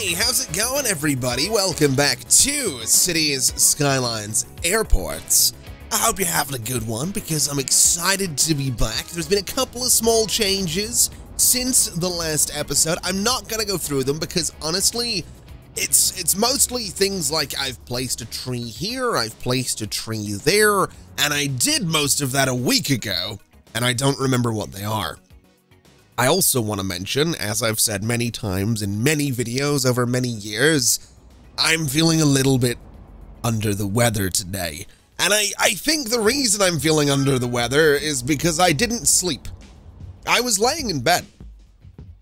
Hey, how's it going, everybody? Welcome back to Cities, Skylines, Airports. I hope you're having a good one because I'm excited to be back. There's been a couple of small changes since the last episode. I'm not gonna go through them because honestly, it's mostly things like I've placed a tree here, I've placed a tree there, and I did most of that a week ago, and I don't remember what they are. I also want to mention, as I've said many times in many videos over many years, I'm feeling a little bit under the weather today. And I think the reason I'm feeling under the weather is because I didn't sleep. I was laying in bed.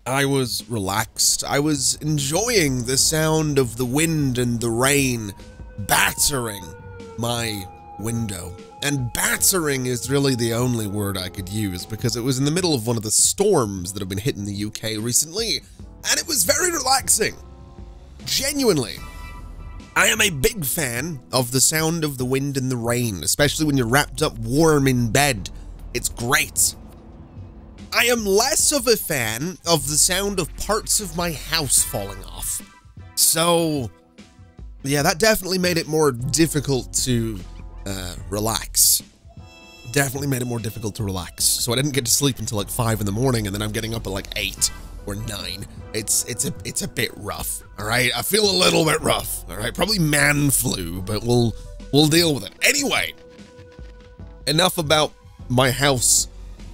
I was relaxed. I was enjoying the sound of the wind and the rain battering my window. And battering is really the only word I could use because it was in the middle of one of the storms that have been hitting the UK recently, and it was very relaxing. Genuinely. I am a big fan of the sound of the wind and the rain, especially when you're wrapped up warm in bed. It's great. I am less of a fan of the sound of parts of my house falling off. So, yeah, that definitely made it more difficult to relax. Definitely made it more difficult to relax. So I didn't get to sleep until like 5 in the morning, and then I'm getting up at like 8 or 9. It's a bit rough. All right, I feel a little bit rough. All right, probably man flu, but we'll deal with it. Anyway, enough about my house,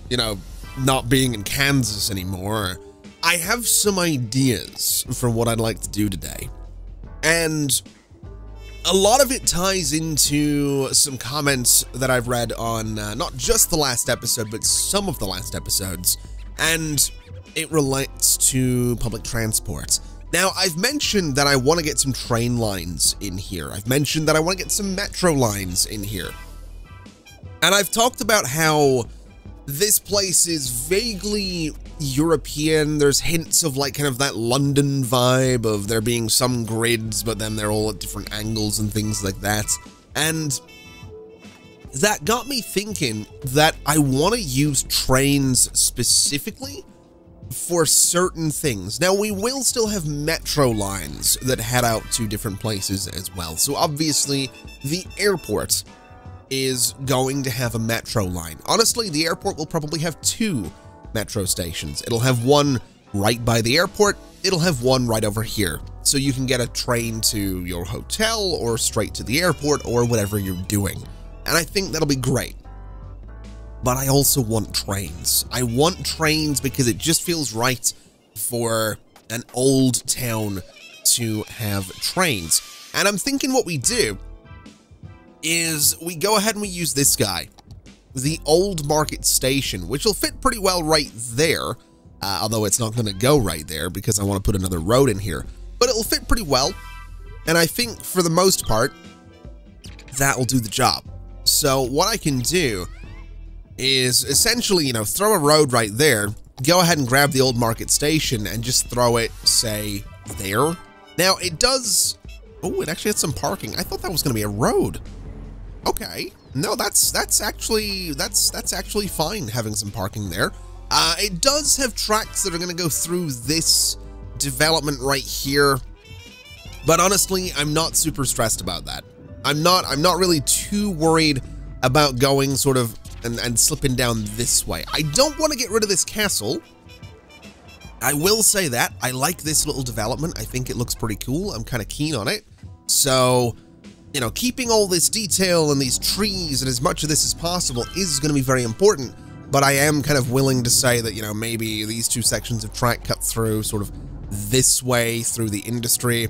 you know, not being in Kansas anymore. I have some ideas for what I'd like to do today, and a lot of it ties into some comments that I've read on not just the last episode, but some of the last episodes, and it relates to public transport. Now, I've mentioned that I want to get some train lines in here. I've mentioned that I want to get some metro lines in here. And I've talked about how this place is vaguely European. There's hints of like kind of that London vibe of there being some grids, but then they're all at different angles and things like that. And that got me thinking that I want to use trains specifically for certain things. Now, we will still have metro lines that head out to different places as well. So obviously the airport is going to have a metro line. Honestly, the airport will probably have 2 metro stations. It'll have one right by the airport. It'll have one right over here. So you can get a train to your hotel or straight to the airport or whatever you're doing. And I think that'll be great. But I also want trains. I want trains because it just feels right for an old town to have trains. And I'm thinking what we do is we go ahead and we use this guy, the Old Market Station, which will fit pretty well right there, although it's not going to go right there because I want to put another road in here, but it'll fit pretty well, and I think for the most part, that will do the job. So what I can do is essentially, you know, throw a road right there, go ahead and grab the Old Market Station and just throw it, say, there. Now, it does... Oh, it actually had some parking. I thought that was going to be a road. Okay, no, that's actually fine having some parking there. It does have tracks that are going to go through this development right here, but honestly, I'm not super stressed about that. I'm not really too worried about going sort of and slipping down this way. I don't want to get rid of this castle. I will say that I like this little development. I think it looks pretty cool. I'm kind of keen on it. So, you know, keeping all this detail and these trees and as much of this as possible is going to be very important, but I am kind of willing to say that, you know, maybe these 2 sections of track cut through sort of this way through the industry,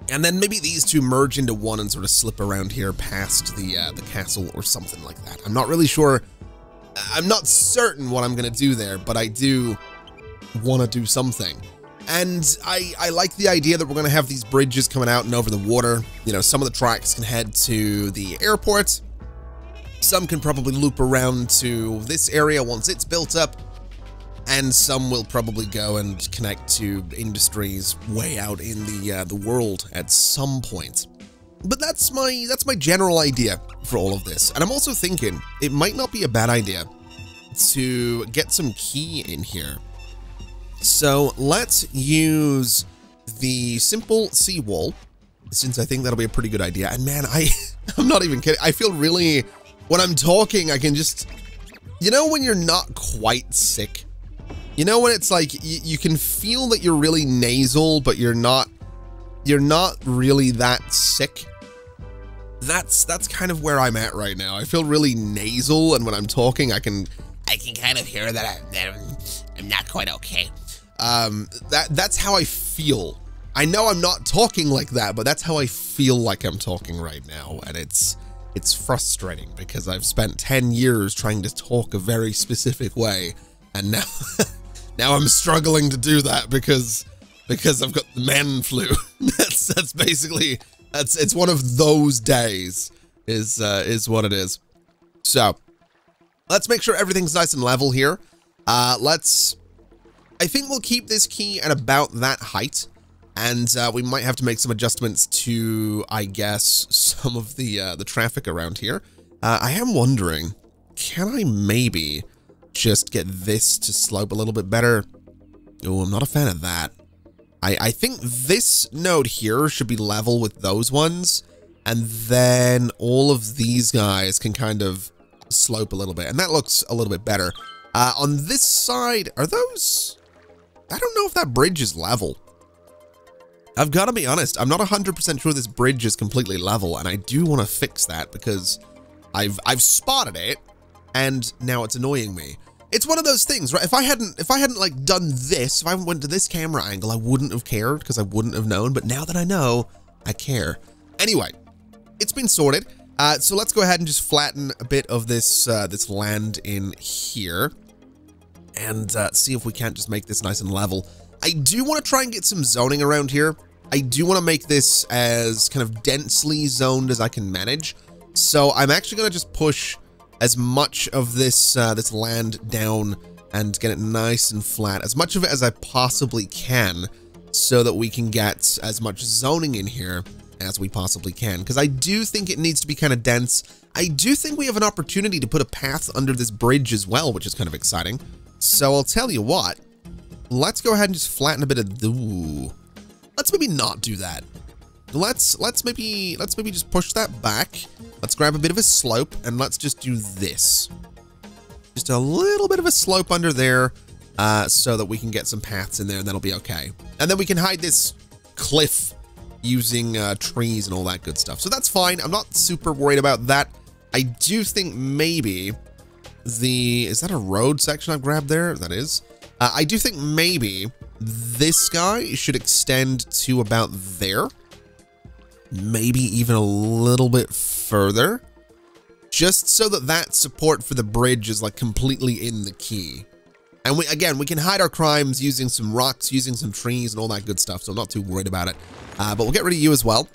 and then maybe these 2 merge into one and sort of slip around here past the castle or something like that. I'm not really sure. I'm not certain what I'm going to do there, but I do want to do something. And I like the idea that we're going to have these bridges coming out and over the water. You know, some of the tracks can head to the airport. Some can probably loop around to this area once it's built up. And some will probably go and connect to industries way out in the world at some point. But that's my general idea for all of this. And I'm also thinking it might not be a bad idea to get some key in here. So let's use the simple seawall, since I think that'll be a pretty good idea. And man, I'm not even kidding. I feel really, when I'm talking, I can just, you know, when you're not quite sick, you know, when it's like, you can feel that you're really nasal, but you're not really that sick. That's kind of where I'm at right now. I feel really nasal, and when I'm talking, I can kind of hear that I'm not quite okay. That's how I feel. I know I'm not talking like that, but that's how I feel like I'm talking right now, and it's frustrating because I've spent 10 years trying to talk a very specific way, and now now I'm struggling to do that because I've got the man flu. that's basically it's one of those days is what it is. So let's make sure everything's nice and level here. I think we'll keep this key at about that height. And we might have to make some adjustments to, I guess, some of the traffic around here. I am wondering, can I maybe just get this to slope a little bit better? Oh, I'm not a fan of that. I think this node here should be level with those ones. And then all of these guys can kind of slope a little bit. And that looks a little bit better. On this side, are those... I don't know if that bridge is level. I've got to be honest, I'm not 100% sure this bridge is completely level, and I do want to fix that because I've spotted it, and now it's annoying me. It's one of those things, right? If I hadn't like done this, if I went to this camera angle, I wouldn't have cared because I wouldn't have known. But now that I know, I care. Anyway, it's been sorted. So let's go ahead and just flatten a bit of this this land in here, and see if we can't just make this nice and level. I do want to try and get some zoning around here. I do want to make this as kind of densely zoned as I can manage. So I'm actually going to just push as much of this this land down and get it nice and flat, as much of it as I possibly can, so that we can get as much zoning in here as we possibly can. Because I do think it needs to be kind of dense. I do think we have an opportunity to put a path under this bridge as well, which is kind of exciting. So I'll tell you what. Let's go ahead and just flatten a bit of the... Ooh. Let's maybe not do that. Let's maybe just push that back. Let's grab a bit of a slope and let's just do this. Just a little bit of a slope under there, so that we can get some paths in there, and that'll be okay. And then we can hide this cliff using trees and all that good stuff. So that's fine. I'm not super worried about that. I do think maybe is that a road section I've grabbed there? That is. I do think maybe this guy should extend to about there. Maybe even a little bit further. Just so that support for the bridge is like completely in the key. And we can hide our crimes using some rocks, using some trees and all that good stuff. So I'm not too worried about it. But we'll get rid of you as well.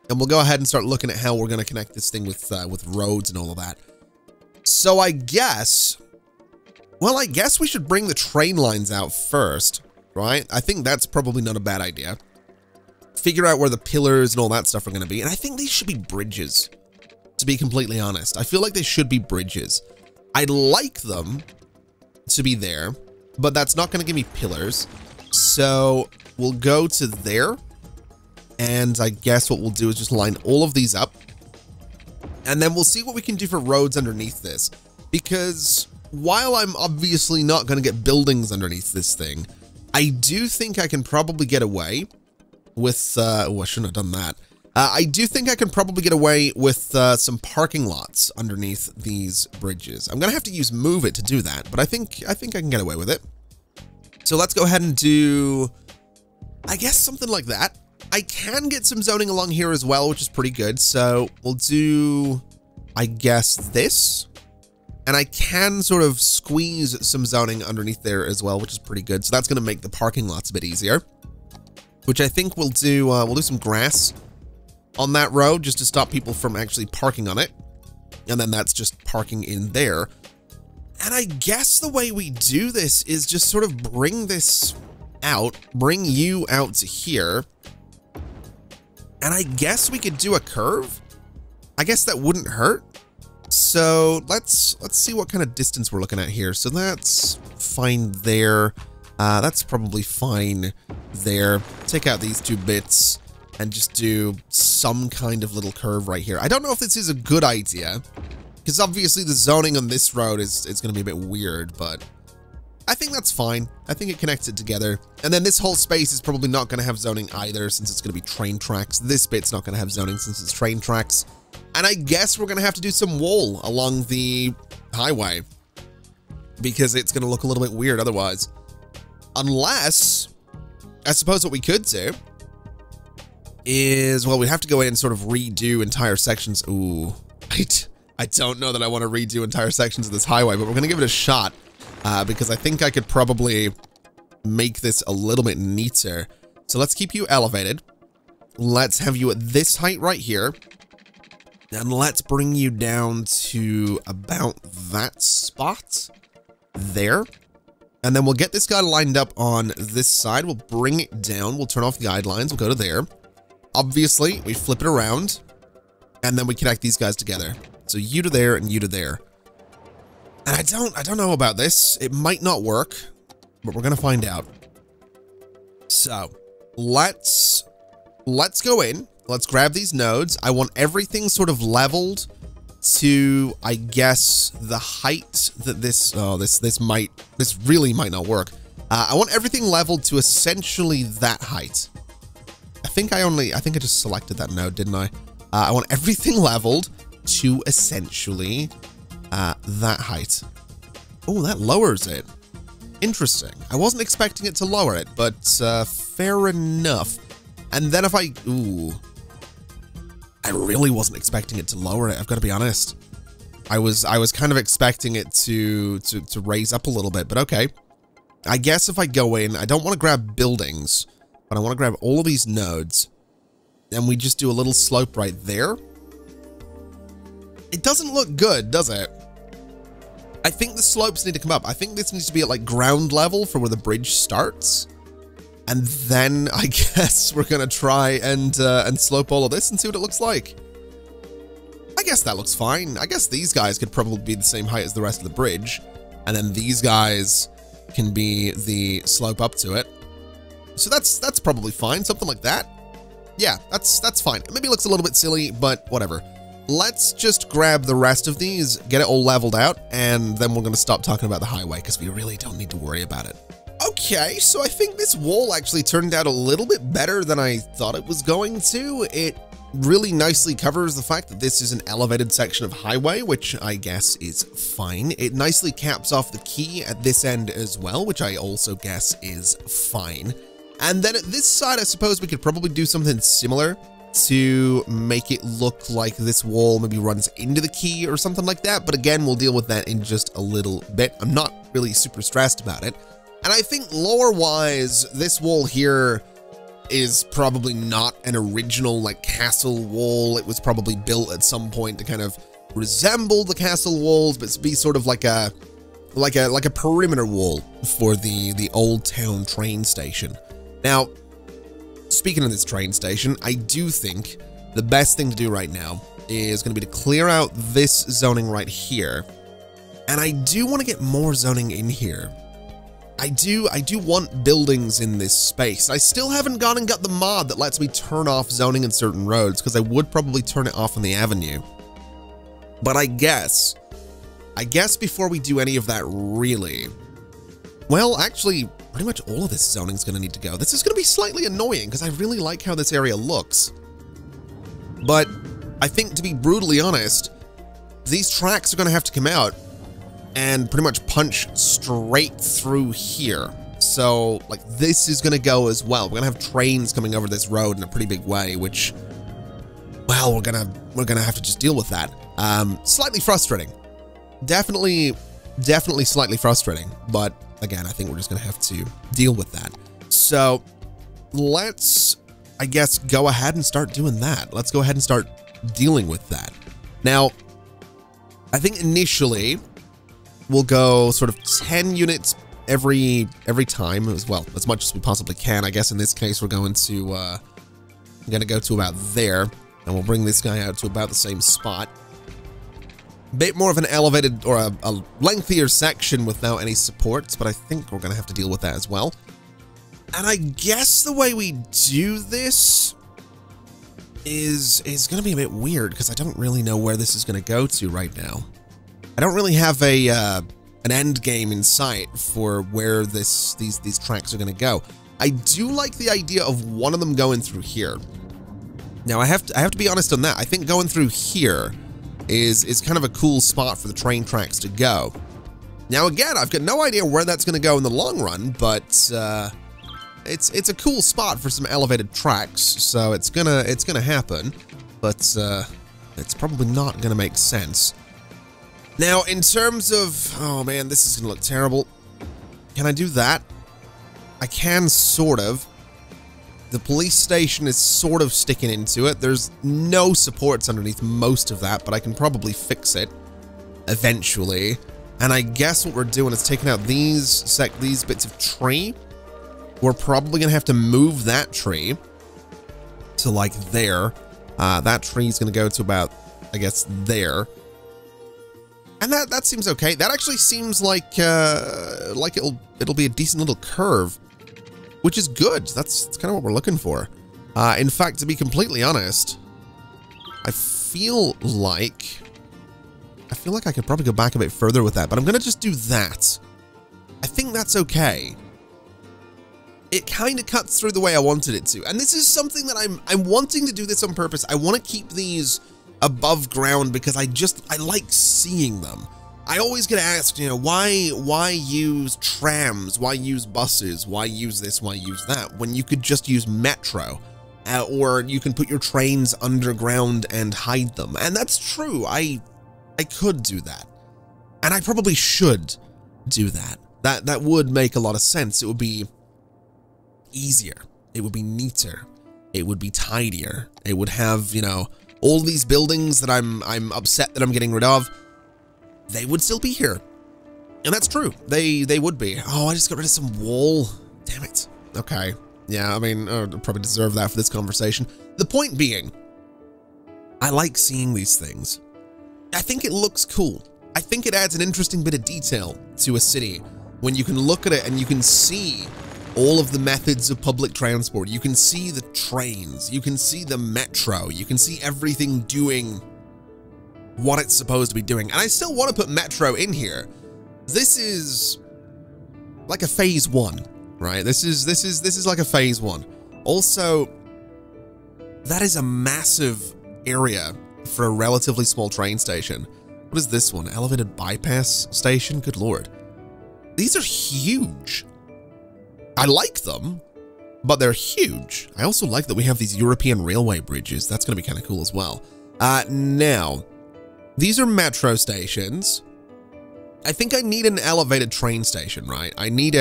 And we'll go ahead and start looking at how we're going to connect this thing with roads and all of that. So I guess... Well, I guess we should bring the train lines out first, right? I think that's probably not a bad idea. Figure out where the pillars and all that stuff are going to be. And I think these should be bridges, to be completely honest. I feel like they should be bridges. I'd like them to be there, but that's not going to give me pillars. So we'll go to there. And I guess what we'll do is just line all of these up. And then we'll see what we can do for roads underneath this. Because... while I'm obviously not going to get buildings underneath this thing, I do think I can probably get away with, oh, I shouldn't have done that. I do think I can probably get away with some parking lots underneath these bridges. I'm going to have to use Move It to do that, but I think I can get away with it. So let's go ahead and do, I guess, something like that. I can get some zoning along here as well, which is pretty good. So we'll do, I guess, this. And I can sort of squeeze some zoning underneath there as well, which is pretty good. So that's going to make the parking lots a bit easier. Which I think we'll do some grass on that road just to stop people from actually parking on it. And then that's just parking in there. And I guess the way we do this is just sort of bring this out, bring you out to here. And I guess we could do a curve. I guess that wouldn't hurt. So let's see what kind of distance we're looking at here. So that's fine there. That's probably fine there. take out these two bits and just do some kind of little curve right here. I don't know if this is a good idea, because obviously the zoning on this road is going to be a bit weird, but I think that's fine. I think it connects it together. And then this whole space is probably not going to have zoning either, since it's going to be train tracks. This bit's not going to have zoning since it's train tracks. And I guess we're going to have to do some wall along the highway, because it's going to look a little bit weird otherwise. Unless, I suppose what we could do is, well, we'd have to go in and sort of redo entire sections. Ooh, I don't know that I want to redo entire sections of this highway, but we're going to give it a shot, because I think I could probably make this a little bit neater. So let's keep you elevated. Let's have you at this height right here. And let's bring you down to about that spot there. And then we'll get this guy lined up on this side. We'll bring it down. We'll turn off guidelines. We'll go to there. Obviously, we flip it around, and then we connect these guys together. So you to there and you to there. And I don't know about this. It might not work, but we're gonna find out. So let's go in. Let's grab these nodes. I want everything sort of leveled to, I guess, the height that this really might not work. I want everything leveled to essentially that height. I think I just selected that node, didn't I? I want everything leveled to essentially that height. Oh, that lowers it. Interesting. I wasn't expecting it to lower it, but fair enough. And then if I really wasn't expecting it to lower it, I've got to be honest. I was kind of expecting it to raise up a little bit, but okay. I guess if I go in, I don't want to grab buildings, but I want to grab all of these nodes, and we just do a little slope right there. It doesn't look good, does it? I think the slopes need to come up. I think this needs to be at like ground level for where the bridge starts. And then I guess we're gonna try and slope all of this and see what it looks like. I guess that looks fine. I guess these guys could probably be the same height as the rest of the bridge, and then these guys can be the slope up to it. So that's probably fine, something like that. Yeah, that's fine. It maybe looks a little bit silly, but whatever. Let's just grab the rest of these, get it all leveled out, and then we're gonna stop talking about the highway because we really don't need to worry about it. Okay, so I think this wall actually turned out a little bit better than I thought it was going to. It really nicely covers the fact that this is an elevated section of highway, which I guess is fine. It nicely caps off the quay at this end as well, which I also guess is fine. And then at this side, I suppose we could probably do something similar to make it look like this wall maybe runs into the quay or something like that. But again, we'll deal with that in just a little bit. I'm not really super stressed about it. And I think lore-wise, this wall here is probably not an original like castle wall. It was probably built at some point to kind of resemble the castle walls, but be sort of like a perimeter wall for the old town train station. Now, speaking of this train station, I do think the best thing to do right now is going to be to clear out this zoning right here. And I do want to get more zoning in here. I do want buildings in this space. I still haven't gone and got the mod that lets me turn off zoning in certain roads, because I would probably turn it off on the avenue. But I guess before we do any of that, really, well, actually, pretty much all of this zoning is going to need to go. This is going to be slightly annoying because I really like how this area looks. But I think, to be brutally honest, these tracks are going to have to come out and pretty much punch straight through here. So, like, this is going to go as well. We're going to have trains coming over this road in a pretty big way, which, well, we're going to have to just deal with that. Slightly frustrating. Definitely slightly frustrating, but again, I think we're just going to have to deal with that. So let's, I guess, go ahead and start doing that. Let's go ahead and start dealing with that. Now, I think initially we'll go sort of 10 units every time as well, as much as we possibly can. I guess in this case, we're going to go to about there, and we'll bring this guy out to about the same spot. Bit more of an elevated or a lengthier section without any supports, but I think we're going to have to deal with that as well. And I guess the way we do this is going to be a bit weird because I don't really know where this is going to go to right now. I don't really have a an end game in sight for where these tracks are going to go. I do like the idea of one of them going through here. Now I have to be honest on that. I think going through here is kind of a cool spot for the train tracks to go. Now again, I've got no idea where that's going to go in the long run, but it's a cool spot for some elevated tracks, so it's gonna happen, but it's probably not gonna make sense. Now, in terms of, oh man, this is gonna look terrible. Can I do that? I can, sort of. The police station is sort of sticking into it. There's no supports underneath most of that, but I can probably fix it eventually. And I guess what we're doing is taking out these bits of tree. We're probably gonna have to move that tree to like there. That tree is gonna go to about, I guess, there. And that seems okay. That actually seems like it'll be a decent little curve, which is good. That's kind of what we're looking for. In fact, to be completely honest, I feel like I could probably go back a bit further with that, but I'm gonna just do that. I think that's okay. It kind of cuts through the way I wanted it to. And this is something that I'm wanting to do this on purpose. I want to keep these above ground because I like seeing them. I always get asked, you know, why use trams? Why use buses? Why use this? Why use that? When you could just use metro, or you can put your trains underground and hide them. And that's true. I could do that. And I probably should do that. That would make a lot of sense. It would be easier, it would be neater, it would be tidier, it would have, you know, all these buildings that I'm upset that I'm getting rid of, they would still be here. And that's true, they would be. Oh, I just got rid of some wall, damn it. Okay, yeah, I mean, I probably deserve that for this conversation. The point being, I like seeing these things. I think it looks cool. I think it adds an interesting bit of detail to a city when you can look at it and you can see all of the methods of public transport. You can see the trains, you can see the metro, you can see everything doing what it's supposed to be doing. And I still want to put metro in here. This is like a phase 1, right? This is like a phase 1. Also, that is a massive area for a relatively small train station. What is this one? Elevated bypass station? Good lord. These are huge. I like them, but they're huge. I also like that we have these European railway bridges. That's going to be kind of cool as well. Now, these are metro stations. I think I need an elevated train station, right? I need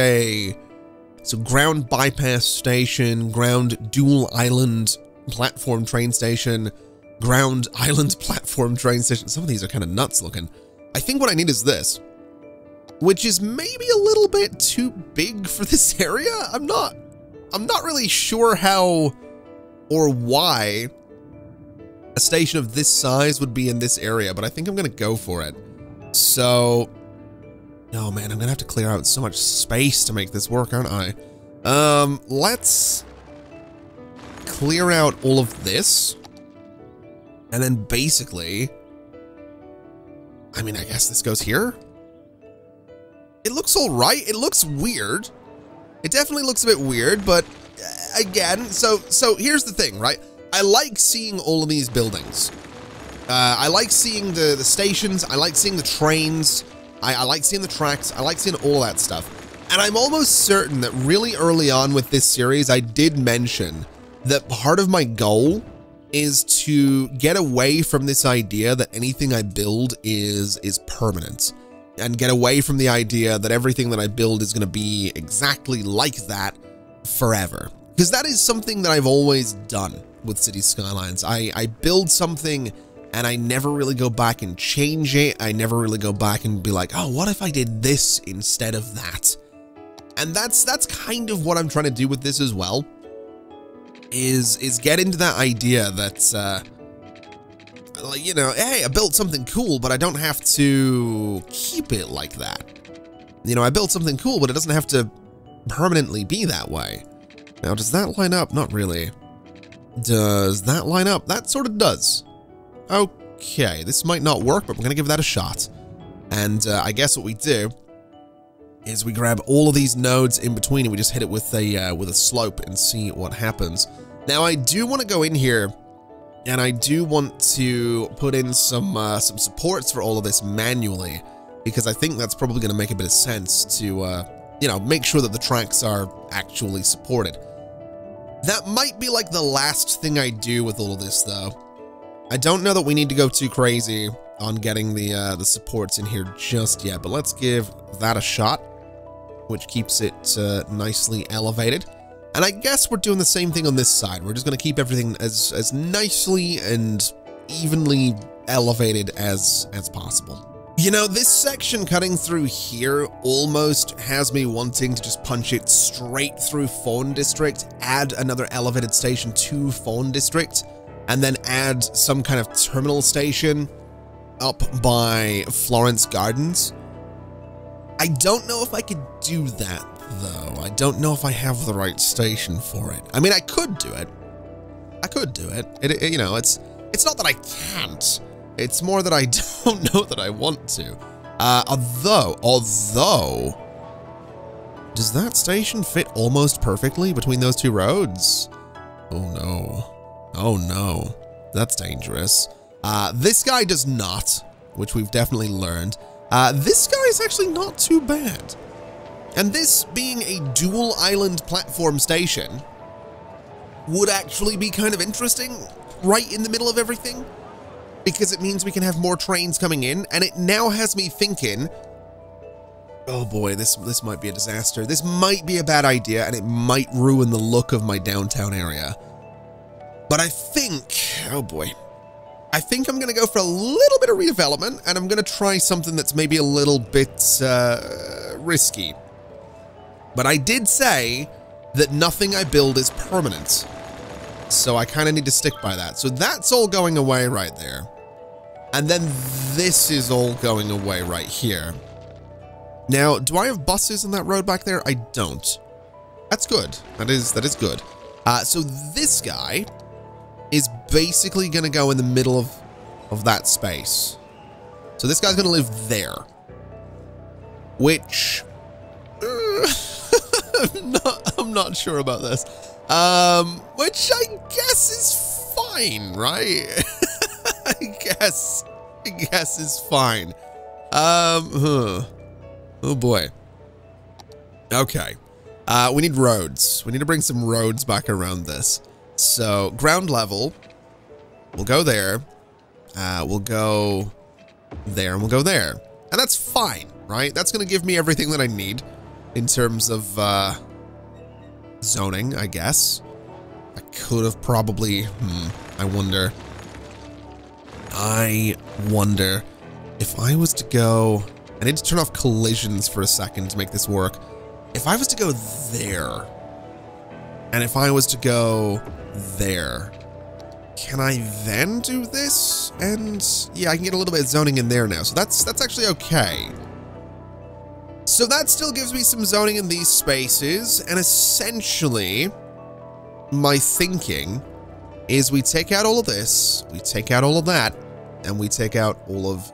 so ground bypass station, ground dual island platform train station, ground island platform train station. Some of these are kind of nuts looking. I think what I need is this, which is maybe a little bit too big for this area. I'm not really sure how or why a station of this size would be in this area, but I think I'm gonna go for it. So, oh man, I'm gonna have to clear out so much space to make this work, aren't I? Let's clear out all of this, and then basically, I mean, I guess this goes here. It looks all right. It looks weird. It definitely looks a bit weird, but again, so here's the thing, right? I like seeing all of these buildings. I like seeing the stations. I like seeing the trains. I like seeing the tracks. I like seeing all that stuff. And I'm almost certain that really early on with this series, I did mention that part of my goal is to get away from this idea that anything I build is permanent, and get away from the idea that everything that I build is going to be exactly like that forever. Because that is something that I've always done with City Skylines. I build something and I never really go back and change it. I never really go back and be like, oh, what if I did this instead of that? And that's kind of what I'm trying to do with this as well, is get into that idea that, like, you know, hey, I built something cool, but I don't have to keep it like that. You know, I built something cool, but it doesn't have to permanently be that way. Now, does that line up? Not really. Does that line up? That sort of does. Okay, this might not work, but we're going to give that a shot. And I guess what we do is we grab all of these nodes in between and we just hit it with a slope and see what happens. Now, I do want to go in here and I do want to put in some supports for all of this manually, because I think that's probably going to make a bit of sense to, you know, make sure that the tracks are actually supported. That might be like the last thing I do with all of this, though. I don't know that we need to go too crazy on getting the supports in here just yet, but let's give that a shot, which keeps it nicely elevated. And I guess we're doing the same thing on this side. We're just going to keep everything as nicely and evenly elevated as possible. You know, this section cutting through here almost has me wanting to just punch it straight through Fawn District, add another elevated station to Fawn District, and then add some kind of terminal station up by Florence Gardens. I don't know if I could do that, though. I don't know if I have the right station for it. I mean, I could do it. I could do it. You know, it's not that I can't. It's more that I don't know that I want to. Although, does that station fit almost perfectly between those two roads? Oh no. Oh no. That's dangerous. This guy does not, which we've definitely learned. This guy is actually not too bad. And this being a dual island platform station would actually be kind of interesting right in the middle of everything, because it means we can have more trains coming in, and it now has me thinking, oh boy, this might be a disaster. This might be a bad idea, and it might ruin the look of my downtown area. But I think, oh boy, I think I'm going to go for a little bit of redevelopment, and I'm going to try something that's maybe a little bit risky. But I did say that nothing I build is permanent, so I kind of need to stick by that. So that's all going away right there. And then this is all going away right here. Now, do I have buses on that road back there? I don't. That's good. That is good. So this guy is basically going to go in the middle of that space. So this guy's going to live there. Which... I'm not sure about this. Which I guess is fine, right? I guess is fine. Oh boy. Okay. We need roads. We need to bring some roads back around this. So ground level, we'll go there. We'll go there, and we'll go there. And that's fine, right? That's going to give me everything that I need in terms of zoning, I guess. I could have probably, I wonder if I was to go, I need to turn off collisions for a second to make this work. If I was to go there, and if I was to go there, can I then do this? And yeah, I can get a little bit of zoning in there now. So that's actually okay. So that still gives me some zoning in these spaces, and essentially my thinking is we take out all of this, we take out all of that, and we take out all of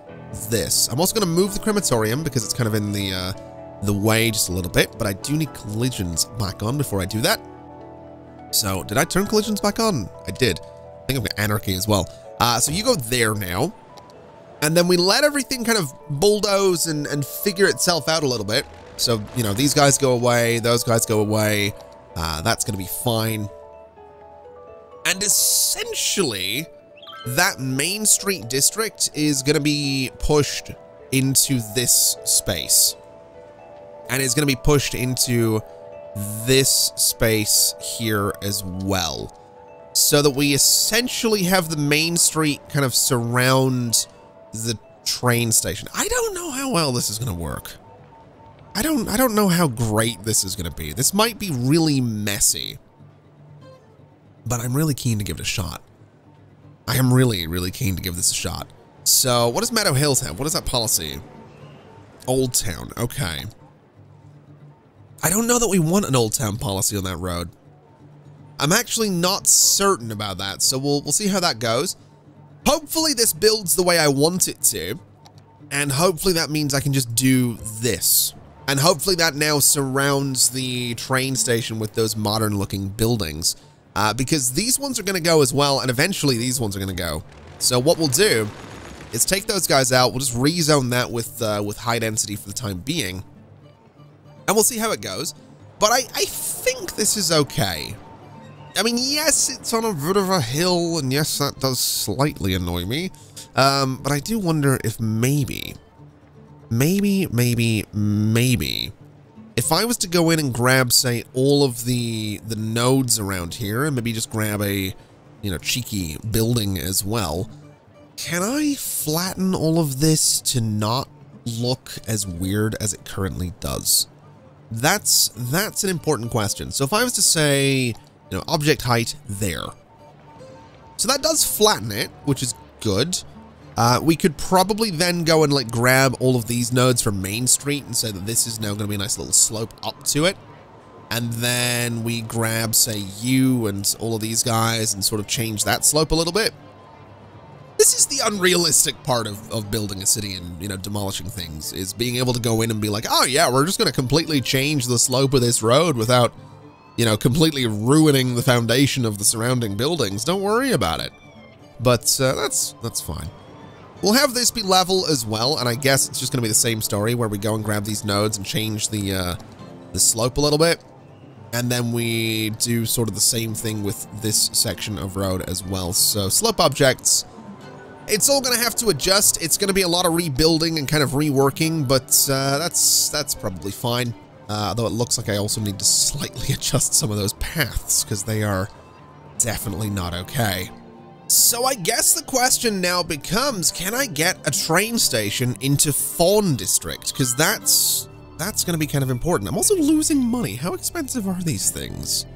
this. I'm also going to move the crematorium because it's kind of in the way just a little bit, but I do need collisions back on before I do that. So did I turn collisions back on? I did. I think I've got anarchy as well. So you go there now. And then we let everything kind of bulldoze and figure itself out a little bit. So, you know, these guys go away, those guys go away. That's going to be fine. And essentially, that Main Street district is going to be pushed into this space. And it's going to be pushed into this space here as well. So that we essentially have the Main Street kind of surround the train station. I don't know how well this is going to work. I don't know how great this is going to be. This might be really messy, but I'm really keen to give it a shot. I am really, really keen to give this a shot. So what does Meadow Hills have? What is that policy? Old Town. Okay. I don't know that we want an Old Town policy on that road. I'm actually not certain about that, so we'll see how that goes. Hopefully this builds the way I want it to, and hopefully that means I can just do this. And hopefully that now surrounds the train station with those modern looking buildings, because these ones are going to go as well, and eventually these ones are going to go. So what we'll do is take those guys out. We'll just rezone that with high density for the time being, and we'll see how it goes. But I think this is okay. I mean, yes, it's on a bit of a hill, and yes, that does slightly annoy me. But I do wonder if maybe, if I was to go in and grab, say, all of the nodes around here, and maybe just grab a, you know, cheeky building as well, can I flatten all of this to not look as weird as it currently does? That's an important question. So if I was to say, you know, object height there. So that does flatten it, which is good. We could probably then go and like grab all of these nodes from Main Street and say that this is now going to be a nice little slope up to it. And then we grab, say, you and all of these guys and sort of change that slope a little bit. This is the unrealistic part of building a city and, you know, demolishing things, is being able to go in and be like, oh yeah, we're just going to completely change the slope of this road without, you know, completely ruining the foundation of the surrounding buildings. Don't worry about it. But that's fine. We'll have this be level as well, and I guess it's just going to be the same story where we go and grab these nodes and change the slope a little bit. And then we do sort of the same thing with this section of road as well. So slope objects, it's all going to have to adjust. It's going to be a lot of rebuilding and kind of reworking, but that's probably fine. Though it looks like I also need to slightly adjust some of those paths because they are definitely not okay. So I guess the question now becomes, can I get a train station into Fawn District? Because that's going to be kind of important. I'm also losing money. How expensive are these things?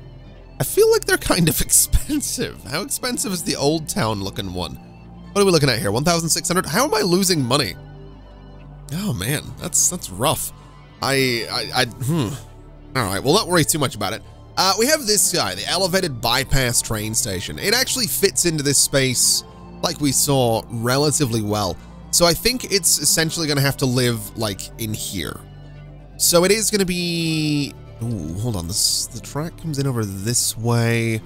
I feel like they're kind of expensive. How expensive is the Old Town looking one? What are we looking at here? 1,600? How am I losing money? Oh man, that's rough. All right, well, not worry too much about it. We have this guy, the elevated bypass train station. It actually fits into this space, like we saw, relatively well. So I think it's essentially going to have to live, like, in here. So it is going to be... Ooh, hold on. The track comes in over this way.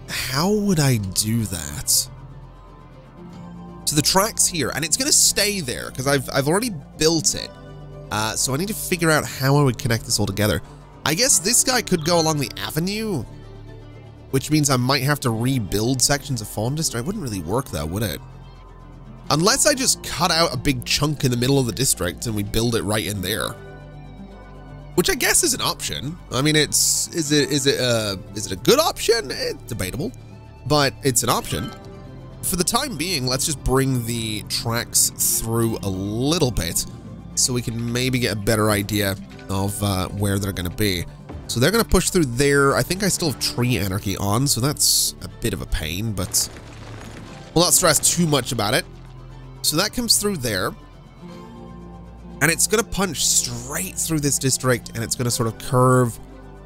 How would I do that? So the track's here, and it's going to stay there, because I've already built it. So I need to figure out how I would connect this all together. I guess this guy could go along the avenue, which means I might have to rebuild sections of Fawn District. It wouldn't really work though, would it? Unless I just cut out a big chunk in the middle of the district and we build it right in there. Which I guess is an option. I mean, is it a good option? It's debatable, but it's an option. For the time being, let's just bring the tracks through a little bit so we can maybe get a better idea of where they're going to be. So they're going to push through there. I think I still have tree anarchy on, so that's a bit of a pain, but we'll not stress too much about it. So that comes through there, and it's going to punch straight through this district, and it's going to sort of curve,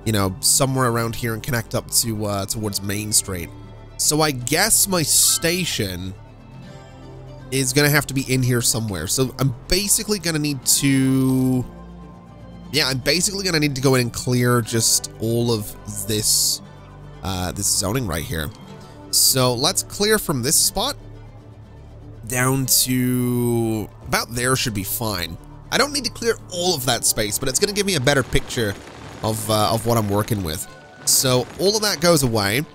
you know, somewhere around here and connect up to towards Main Street. So I guess my station is going to have to be in here somewhere. So I'm basically going to need to... Yeah, I'm basically going to need to go in and clear just all of this, this zoning right here. So let's clear from this spot down to about there should be fine. I don't need to clear all of that space, but it's going to give me a better picture of what I'm working with. So all of that goes away.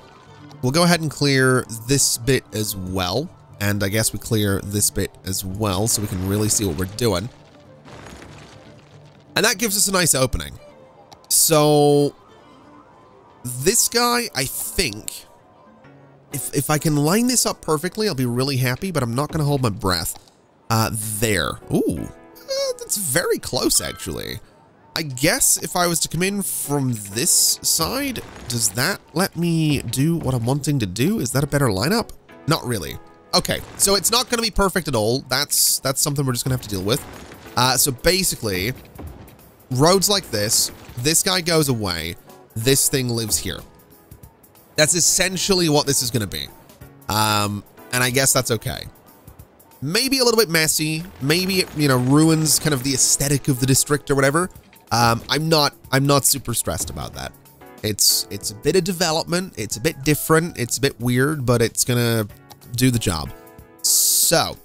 We'll go ahead and clear this bit as well. And I guess we clear this bit as well so we can really see what we're doing. And that gives us a nice opening. So this guy, I think, if I can line this up perfectly, I'll be really happy, but I'm not going to hold my breath. There. Ooh, that's very close, actually. I guess if I was to come in from this side, does that let me do what I'm wanting to do? Is that a better lineup? Not really. Okay, so it's not going to be perfect at all. That's something we're just going to have to deal with. So basically, roads like this guy goes away, this thing lives here. That's essentially what this is going to be. And I guess that's okay. Maybe a little bit messy. Maybe it, you know, ruins kind of the aesthetic of the district or whatever. I'm not super stressed about that. It's a bit of development. It's a bit different. It's a bit weird, but it's gonna do the job. So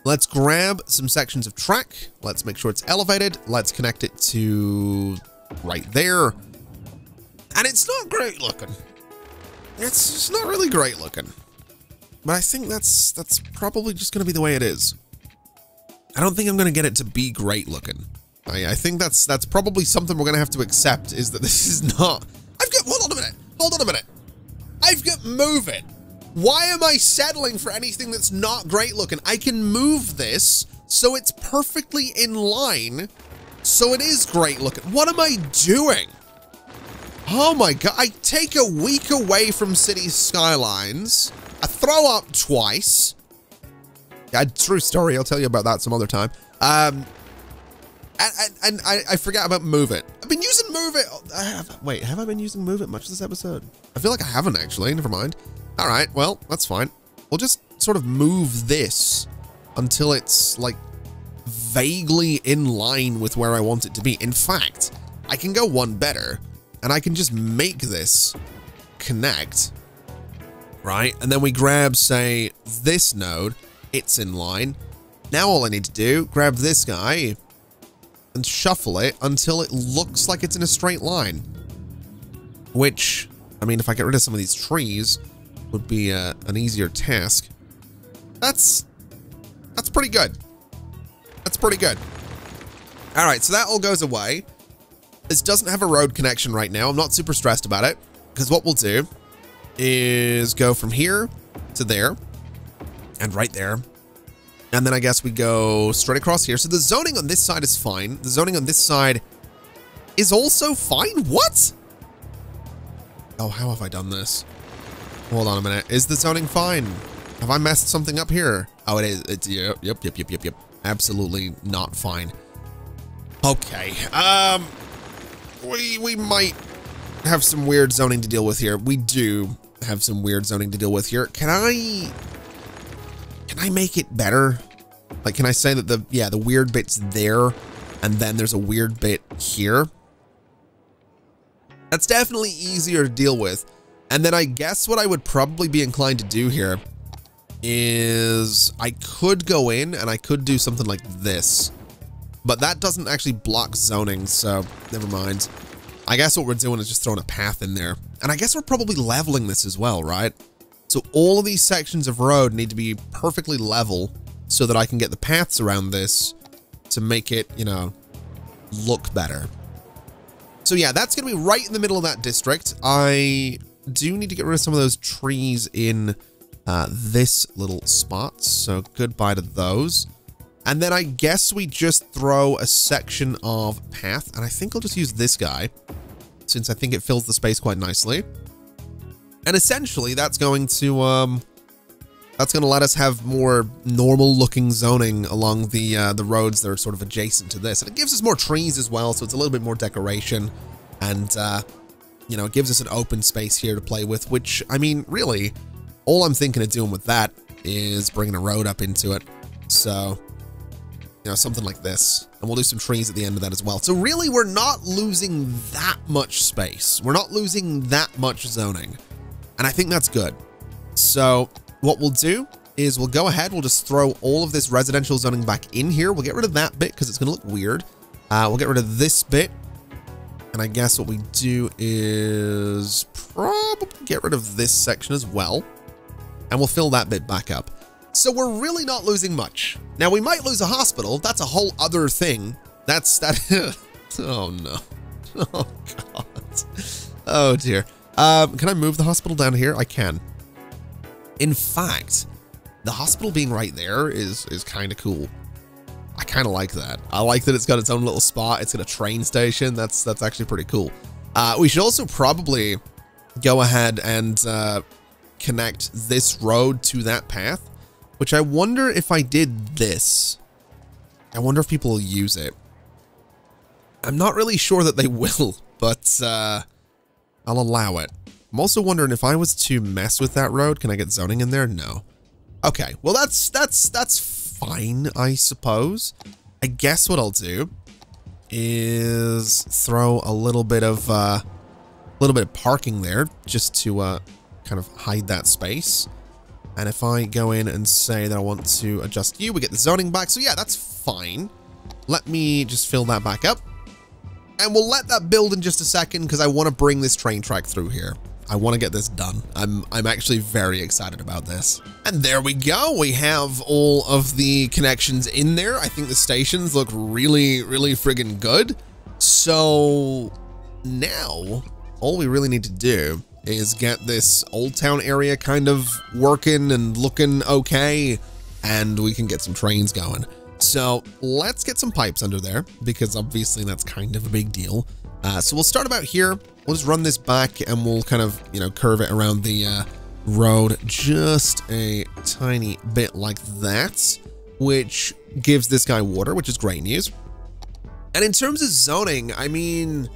let's grab some sections of track. Let's make sure it's elevated. Let's connect it to right there. And it's not great looking. It's just not really great looking. But I think that's probably just gonna be the way it is. I don't think I'm gonna get it to be great looking. I think that's probably something we're gonna have to accept, is that this is not. Hold on a minute. Hold on a minute. I've got move it. Why am I settling for anything that's not great looking? I can move this so it's perfectly in line, so it is great looking. What am I doing? Oh my god, I take a week away from City Skylines. I throw up twice. Yeah, true story, I'll tell you about that some other time. And I forgot about Move It. I've been using Move It. Wait, have I been using Move It much this episode? I feel like I haven't actually, never mind. All right, well, that's fine. We'll just sort of move this until it's like vaguely in line with where I want it to be. In fact, I can go one better and I can just make this connect, right? And then we grab, say, this node, it's in line. Now all I need to do, grab this guy and shuffle it until it looks like it's in a straight line. Which, I mean, if I get rid of some of these trees, would be an easier task. That's pretty good. That's pretty good. All right, so that all goes away. This doesn't have a road connection right now. I'm not super stressed about it, because what we'll do is go from here to there and right there. And then I guess we go straight across here. So the zoning on this side is fine. The zoning on this side is also fine. What? Oh, how have I done this? Hold on a minute. Is the zoning fine? Have I messed something up here? Oh, it is. It's yep. Absolutely not fine. Okay. We might have some weird zoning to deal with here. We do have some weird zoning to deal with here. Can I make it better? Like, can I say that the weird bit's there and then there's a weird bit here? That's definitely easier to deal with. And then I guess what I would probably be inclined to do here is I could go in and I could do something like this, but that doesn't actually block zoning, so never mind. I guess what we're doing is just throwing a path in there. And I guess we're probably leveling this as well, right? So all of these sections of road need to be perfectly level so that I can get the paths around this to make it, you know, look better. So yeah, that's going to be right in the middle of that district. I do need to get rid of some of those trees in this little spot, so goodbye to those. And then I guess we just throw a section of path, and I think I'll just use this guy since I think it fills the space quite nicely. And essentially that's going to let us have more normal looking zoning along the roads that are sort of adjacent to this. And it gives us more trees as well, so it's a little bit more decoration. And you know, it gives us an open space here to play with, which, I mean, really, all I'm thinking of doing with that is bringing a road up into it. So, you know, something like this. And we'll do some trees at the end of that as well. So really, we're not losing that much space. We're not losing that much zoning. And I think that's good. So what we'll do is we'll go ahead. We'll just throw all of this residential zoning back in here. We'll get rid of that bit because it's going to look weird. We'll get rid of this bit. And I guess what we do is probably get rid of this section as well. And we'll fill that bit back up. So we're really not losing much. Now, we might lose a hospital. That's a whole other thing. That. Oh, no. Oh, God. Oh, dear. Can I move the hospital down here? I can. In fact, the hospital being right there is kind of cool. I kind of like that. I like that it's got its own little spot. It's got a train station. That's actually pretty cool. We should also probably go ahead and connect this road to that path, which I wonder if I did this. I wonder if people will use it. I'm not really sure that they will, but I'll allow it. I'm also wondering if I was to mess with that road, can I get zoning in there? No. Okay, well that's fine, I suppose. I guess what I'll do is throw a little bit of parking there just to kind of hide that space. And if I go in and say that I want to adjust you, we get the zoning back. So yeah, that's fine. Let me just fill that back up. And we'll let that build in just a second because I want to bring this train track through here. I want to get this done. I'm actually very excited about this. And there we go. We have all of the connections in there. I think the stations look really, really friggin' good. So now all we really need to do is get this Old Town area kind of working and looking okay, and we can get some trains going. So let's get some pipes under there because obviously that's kind of a big deal. So we'll start about here. We'll just run this back and we'll kind of, you know, curve it around the road just a tiny bit like that, which gives this guy water, which is great news. And in terms of zoning, I mean,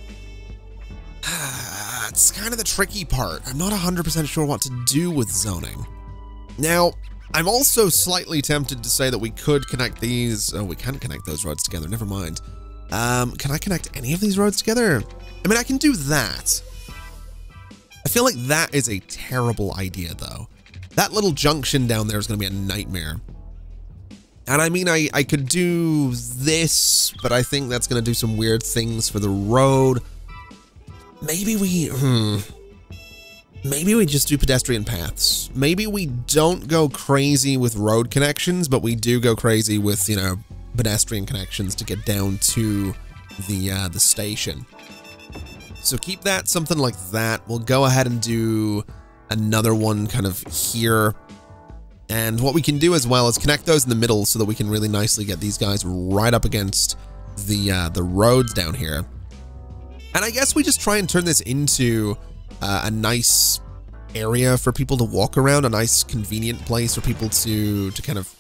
it's kind of the tricky part. I'm not 100% sure what to do with zoning. Now, I'm also slightly tempted to say that we could connect these. Oh, we can't connect those roads together. Never mind. Can I connect any of these roads together? I mean, I can do that. I feel like that is a terrible idea, though. That little junction down there is going to be a nightmare. And I mean, I could do this, but I think that's going to do some weird things for the road. Maybe we just do pedestrian paths. Maybe we don't go crazy with road connections, but we do go crazy with, you know, pedestrian connections to get down to the station. So keep that something like that. We'll go ahead and do another one kind of here. And what we can do as well is connect those in the middle so that we can really nicely get these guys right up against the roads down here. And I guess we just try and turn this into a nice area for people to walk around, a nice convenient place for people to kind of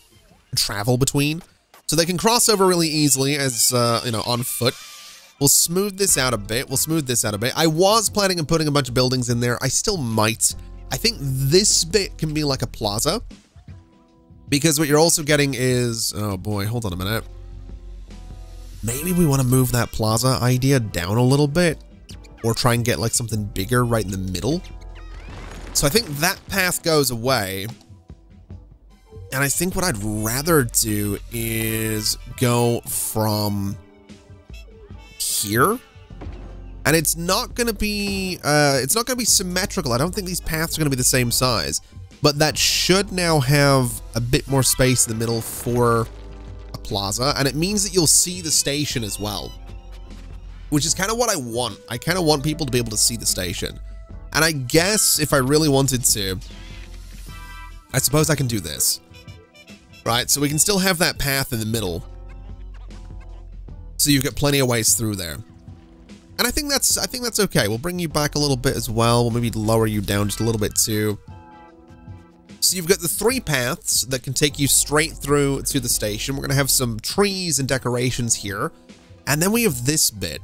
travel between. So they can cross over really easily as, you know, on foot. We'll smooth this out a bit. I was planning on putting a bunch of buildings in there. I still might. I think this bit can be like a plaza. Because what you're also getting is, oh boy, hold on a minute. Maybe we want to move that plaza idea down a little bit. Or try and get like something bigger right in the middle. So I think that path goes away. And I think what I'd rather do is go from here. And it's not going to be symmetrical. I don't think these paths are going to be the same size. But that should now have a bit more space in the middle for a plaza. And it means that you'll see the station as well. Which is kind of what I want. I kind of want people to be able to see the station. And I guess if I really wanted to, I suppose I can do this. Right, so we can still have that path in the middle. So you've got plenty of ways through there. And I think that's okay. We'll bring you back a little bit as well. We'll maybe lower you down just a little bit too. So you've got the 3 paths that can take you straight through to the station. We're going to have some trees and decorations here. And then we have this bit.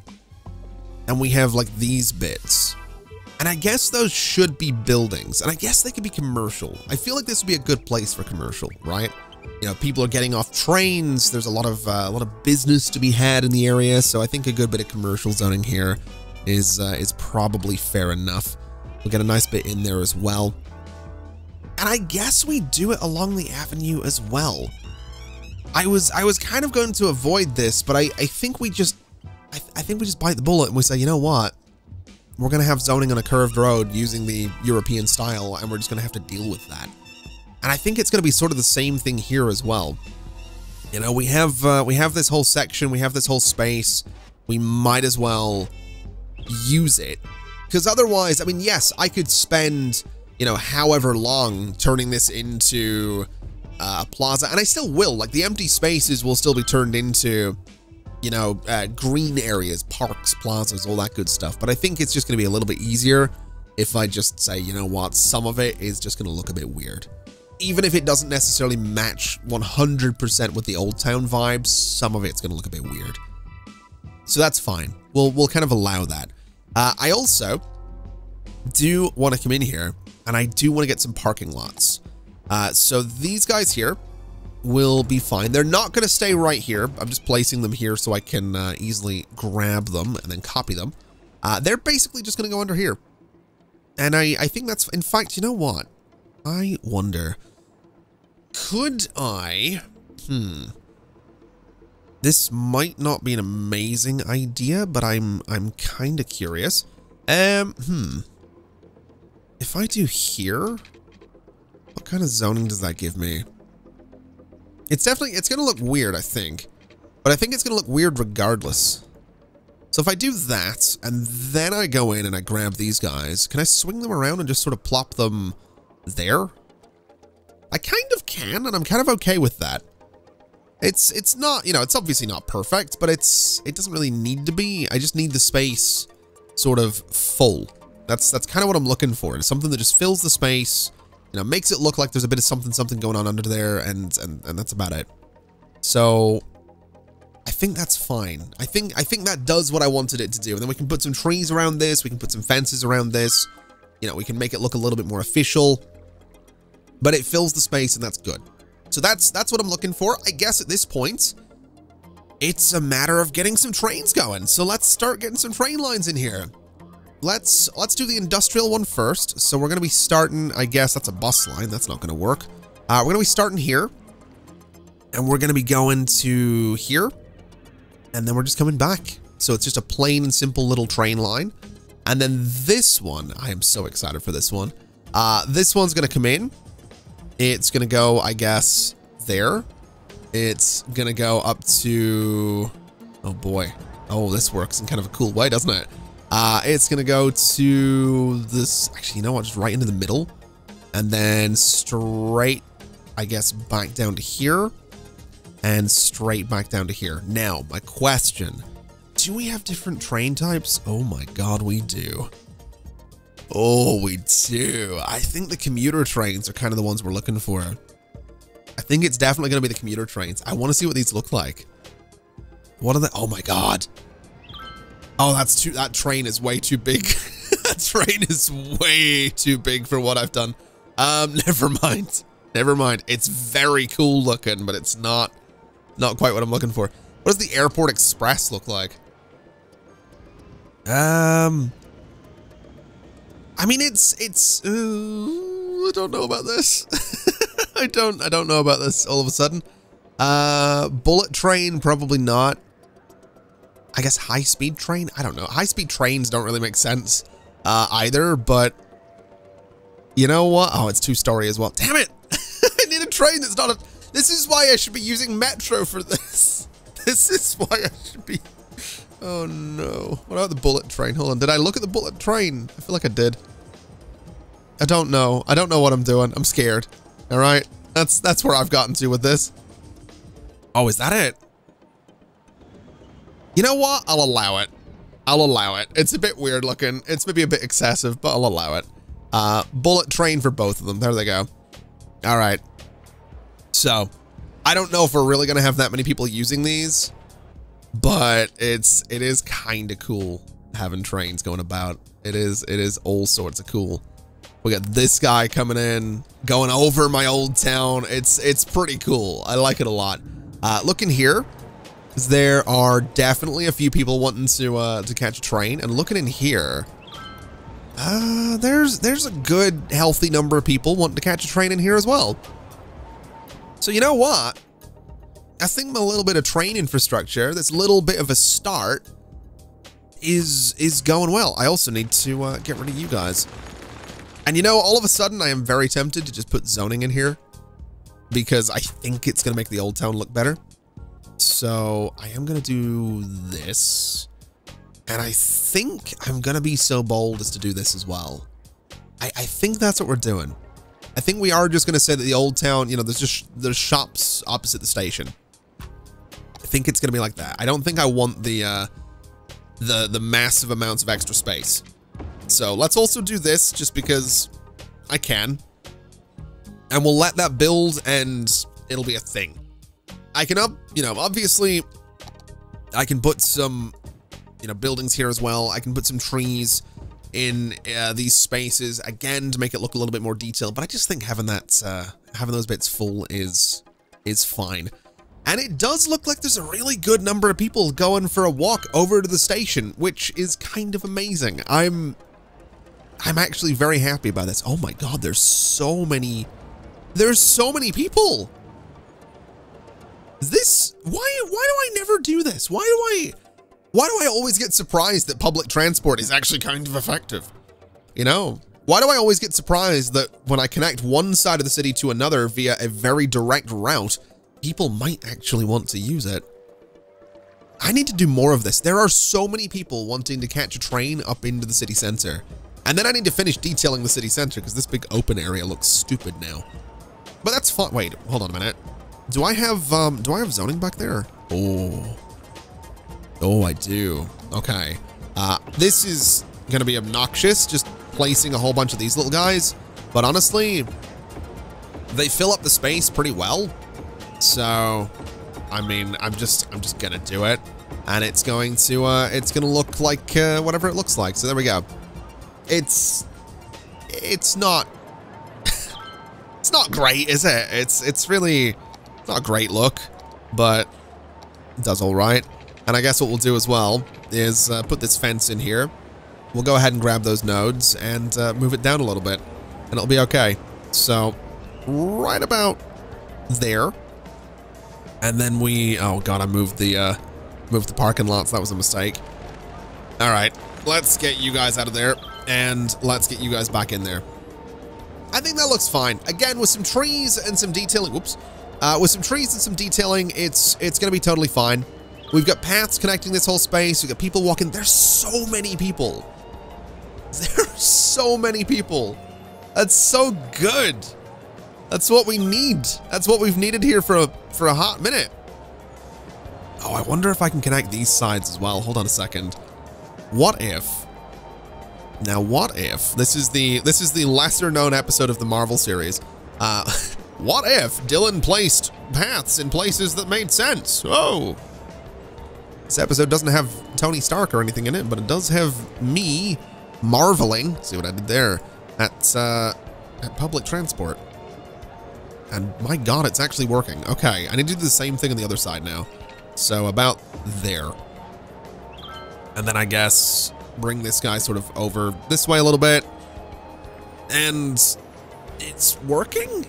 And we have like these bits. And I guess those should be buildings. And I guess they could be commercial. I feel like this would be a good place for commercial, right? You know, people are getting off trains. There's a lot of business to be had in the area. So I think a good bit of commercial zoning here is probably fair enough. We'll get a nice bit in there as well. And I guess we do it along the avenue as well. I was kind of going to avoid this, but I think we just bite the bullet and we say, you know what? We're going to have zoning on a curved road using the European style, and we're just going to have to deal with that. And I think it's going to be sort of the same thing here as well. You know, we have this whole section, we have this whole space. We might as well use it. Because otherwise, I mean, yes, I could spend, you know, however long turning this into a plaza, and I still will. Like, the empty spaces will still be turned into, you know, green areas, parks, plazas, all that good stuff. But I think it's just going to be a little bit easier if I just say, you know what, some of it is just going to look a bit weird. Even if it doesn't necessarily match 100% with the Old Town vibes, some of it's going to look a bit weird. So that's fine. We'll kind of allow that. I also do want to come in here, and I do want to get some parking lots. So these guys here will be fine. They're not going to stay right here. I'm just placing them here so I can easily grab them and then copy them. They're basically just going to go under here. And I think that's, in fact, you know what? I wonder, could I, this might not be an amazing idea, but I'm kind of curious. If I do here, what kind of zoning does that give me? It's definitely, it's going to look weird, I think. But I think it's going to look weird regardless. So if I do that, and then I go in and I grab these guys, can I swing them around and just sort of plop them there? I kind of can, and I'm kind of okay with that. It's not, you know, it's obviously not perfect, but it doesn't really need to be. I just need the space sort of full. That's kind of what I'm looking for. It's something that just fills the space, you know, makes it look like there's a bit of something going on under there, and that's about it. So I think that's fine. I think that does what I wanted it to do. And then we can put some trees around this, we can put some fences around this. You know, we can make it look a little bit more official. But it fills the space, and that's good. So that's what I'm looking for. I guess at this point, it's a matter of getting some trains going. So let's start getting some train lines in here. Let's do the industrial one first. So we're going to be starting, I guess that's a bus line. That's not going to work. We're going to be starting here. And we're going to be going to here. And then we're just coming back. So it's just a plain and simple little train line. And then this one, I am so excited for this one. This one's going to come in. It's going to go, I guess, there. It's going to go up to, oh boy. Oh, this works in kind of a cool way, doesn't it? It's going to go to this, actually, you know what, just right into the middle. And then straight, I guess, back down to here. And straight back down to here. Now, my question, do we have different train types? Oh my God, we do. Oh, we do. I think the commuter trains are kind of the ones we're looking for. I think it's definitely going to be the commuter trains. I want to see what these look like. What are they? Oh my God. Oh, that train is way too big. That train is way too big for what I've done. Never mind. Never mind. It's very cool looking, but it's not quite what I'm looking for. What does the Airport Express look like? I mean, it's I don't know about this. I don't know about this all of a sudden. Bullet train, probably not. I guess high-speed train? I don't know. High-speed trains don't really make sense either, but you know what? Oh, it's two-story as well. Damn it! I need a train that's not a... This is why I should be using Metro for this. This is why I should be... Oh no. What about the bullet train? Hold on. Did I look at the bullet train? I feel like I did. I don't know. I don't know what I'm doing. I'm scared. All right. That's where I've gotten to with this. Oh, is that it? You know what? I'll allow it. I'll allow it. It's a bit weird looking. It's maybe a bit excessive, but I'll allow it. Bullet train for both of them. There they go. All right. So, I don't know if we're really going to have that many people using these, but it is kind of cool having trains going about. It is all sorts of cool. We got this guy coming in, going over my old town. It's pretty cool. I like it a lot. Looking here, there are definitely a few people wanting to catch a train, and looking in here, there's a good healthy number of people wanting to catch a train in here as well. So you know what? I think a little bit of train infrastructure, this little bit of a start, is going well. I also need to get rid of you guys. And you know, all of a sudden, I am very tempted to just put zoning in here because I think it's going to make the old town look better. So I am going to do this. And I think I'm going to be so bold as to do this as well. I think that's what we're doing. I think we are just going to say that the old town, you know, there's shops opposite the station. I think it's going to be like that. I don't think I want the massive amounts of extra space. So let's also do this just because I can. And we'll let that build and it'll be a thing. I can you know, obviously I can put some, you know, buildings here as well. I can put some trees. in these spaces again to make it look a little bit more detailed. But I just think having that, having those bits full is fine. And it does look like there's a really good number of people going for a walk over to the station, which is kind of amazing. I'm actually very happy about this. Oh my God, there's so many people. Why do I never do this? Why do I always get surprised that public transport is actually kind of effective? You know, why do I always get surprised that when I connect one side of the city to another via a very direct route, people might actually want to use it? I need to do more of this. There are so many people wanting to catch a train up into the city center. And then I need to finish detailing the city center because this big open area looks stupid now. But that's fine. Wait, hold on a minute. Do I have zoning back there? Oh, I do. Okay. This is gonna be obnoxious, just placing a whole bunch of these little guys. But honestly, they fill up the space pretty well. So, I mean, I'm just gonna do it, and it's going to look like whatever it looks like. So there we go. It's not it's not great, is it? It's really not a great look, but it does all right. And I guess what we'll do as well is put this fence in here. We'll go ahead and grab those nodes and move it down a little bit, and it'll be okay. So right about there. And then oh God, I moved the parking lots. That was a mistake. All right, let's get you guys out of there, and let's get you guys back in there. I think that looks fine. Again, with some trees and some detailing. Whoops. With some trees and some detailing, it's gonna be totally fine. We've got paths connecting this whole space. We've got people walking. There's so many people. There's so many people. That's so good. That's what we need. That's what we've needed here for a hot minute. Oh, I wonder if I can connect these sides as well. Hold on a second. What if? Now, what if this is the lesser known episode of the Marvel series? What if Dylan placed paths in places that made sense? Oh. This episode doesn't have Tony Stark or anything in it, but it does have me marveling. See what I did there at public transport. And my God, it's actually working. Okay, I need to do the same thing on the other side now. So about there. And then I guess bring this guy sort of over this way a little bit. And it's working?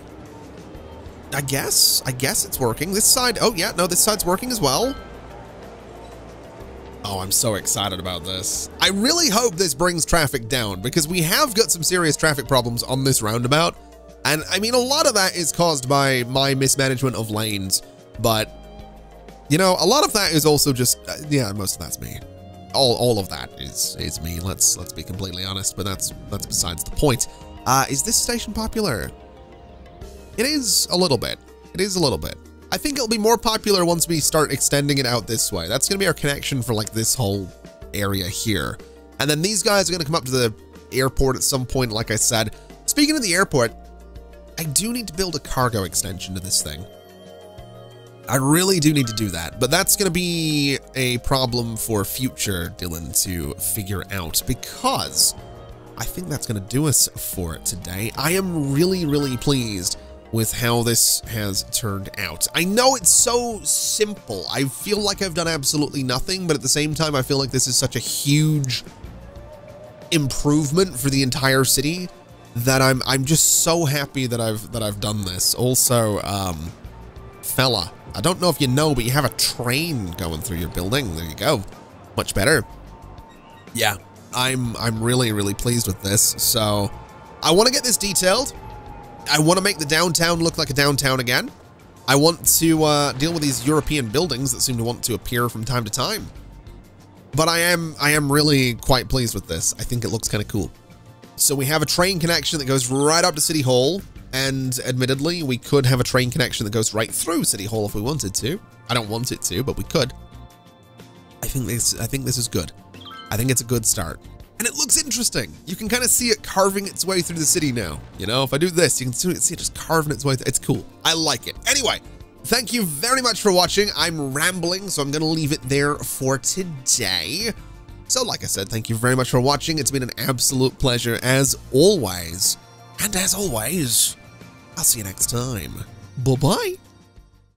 I guess it's working. This side, oh yeah, no, this side's working as well. Oh, I'm so excited about this. I really hope this brings traffic down, because we have got some serious traffic problems on this roundabout. And I mean, a lot of that is caused by my mismanagement of lanes, but you know, a lot of that is also just, yeah, most of that's me. All of that is me. Let's be completely honest, but that's besides the point. Is this station popular? It is a little bit. It is a little bit. I think it'll be more popular once we start extending it out this way. That's gonna be our connection for like this whole area here. And then these guys are gonna come up to the airport at some point, like I said. Speaking of the airport, I do need to build a cargo extension to this thing. I really do need to do that, but that's gonna be a problem for future Dylan to figure out, because I think that's gonna do us for it today. I am really, really pleased with how this has turned out. I know it's so simple. I feel like I've done absolutely nothing, but at the same time, I feel like this is such a huge improvement for the entire city that I'm just so happy that I've done this. Also, fella, I don't know if you know, but you have a train going through your building. There you go. Much better. Yeah, I'm really, really pleased with this. So I want to get this detailed. I want to make the downtown look like a downtown again. I want to deal with these European buildings that seem to want to appear from time to time. But I am really quite pleased with this. I think it looks kind of cool. So we have a train connection that goes right up to City Hall, and admittedly, we could have a train connection that goes right through City Hall if we wanted to. I don't want it to, but we could. I think this is good. I think it's a good start. And it looks interesting. You can kind of see it carving its way through the city now. You know, if I do this, you can see it just carving its way through. It's cool. I like it. Anyway, thank you very much for watching. I'm rambling, so I'm going to leave it there for today. So like I said, thank you very much for watching. It's been an absolute pleasure as always. And as always, I'll see you next time. Bye-bye.